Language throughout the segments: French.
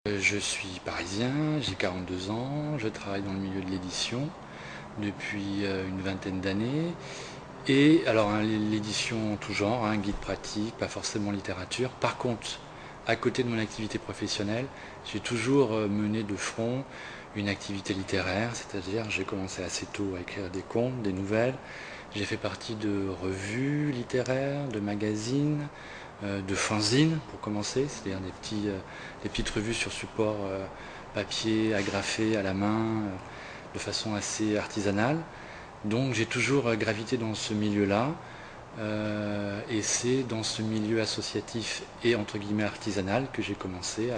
Je suis parisien, j'ai 42 ans, je travaille dans le milieu de l'édition depuis une vingtaine d'années. Et alors l'édition en tout genre, guide pratique, pas forcément littérature. Par contre, à côté de mon activité professionnelle, j'ai toujours mené de front une activité littéraire, c'est-à-dire j'ai commencé assez tôt à écrire des contes, des nouvelles. J'ai fait partie de revues littéraires, de magazines, de fanzines pour commencer, c'est-à-dire des petites revues sur support papier, agrafé à la main, de façon assez artisanale. Donc j'ai toujours gravité dans ce milieu-là, et c'est dans ce milieu associatif et entre guillemets artisanal que j'ai commencé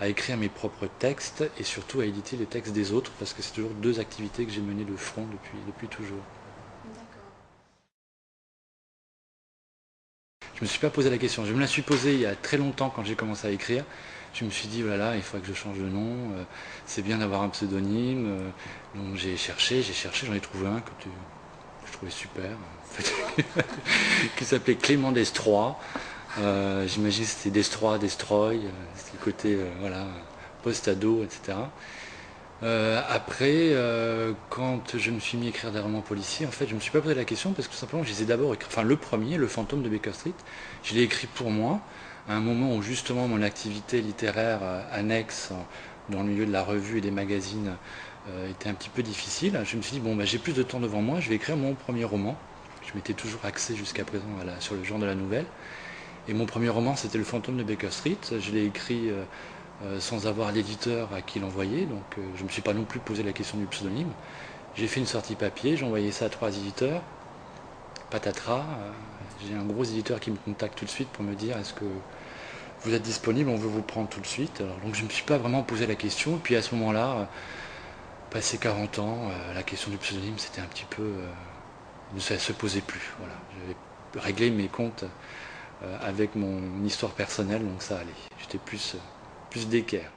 à écrire mes propres textes et surtout à éditer les textes des autres, parce que c'est toujours deux activités que j'ai menées de front depuis toujours. Je me suis pas posé la question. Je me la suis posée il y a très longtemps quand j'ai commencé à écrire. Je me suis dit, oh là là, il faudrait que je change de nom. C'est bien d'avoir un pseudonyme. Donc j'ai cherché, j'en ai trouvé un que je trouvais super, en fait, qui s'appelait Clément Destroy. J'imagine que c'était Destroy, Destroy, c'était le côté voilà, post-ado, etc. Après, quand je me suis mis à écrire des romans policiers, en fait, je ne me suis pas posé la question parce que tout simplement, je les ai d'abord écrits. Enfin, le premier, Le Fantôme de Baker Street, je l'ai écrit pour moi, à un moment où justement mon activité littéraire annexe dans le milieu de la revue et des magazines était un petit peu difficile. Je me suis dit, bon, bah, j'ai plus de temps devant moi, je vais écrire mon premier roman. Je m'étais toujours axé jusqu'à présent sur le genre de la nouvelle. Et mon premier roman, c'était Le Fantôme de Baker Street. Je l'ai écrit sans avoir l'éditeur à qui l'envoyer, donc je ne me suis pas non plus posé la question du pseudonyme. J'ai fait une sortie papier, j'ai envoyé ça à 3 éditeurs, patatras, j'ai un gros éditeur qui me contacte tout de suite pour me dire est-ce que vous êtes disponible, on veut vous prendre tout de suite. Alors, donc je ne me suis pas vraiment posé la question, et puis à ce moment-là, passé 40 ans, la question du pseudonyme c'était un petit peu... ça ne se posait plus. Voilà. J'avais réglé mes comptes avec mon histoire personnelle, donc ça allait. J'étais plus d'équerre.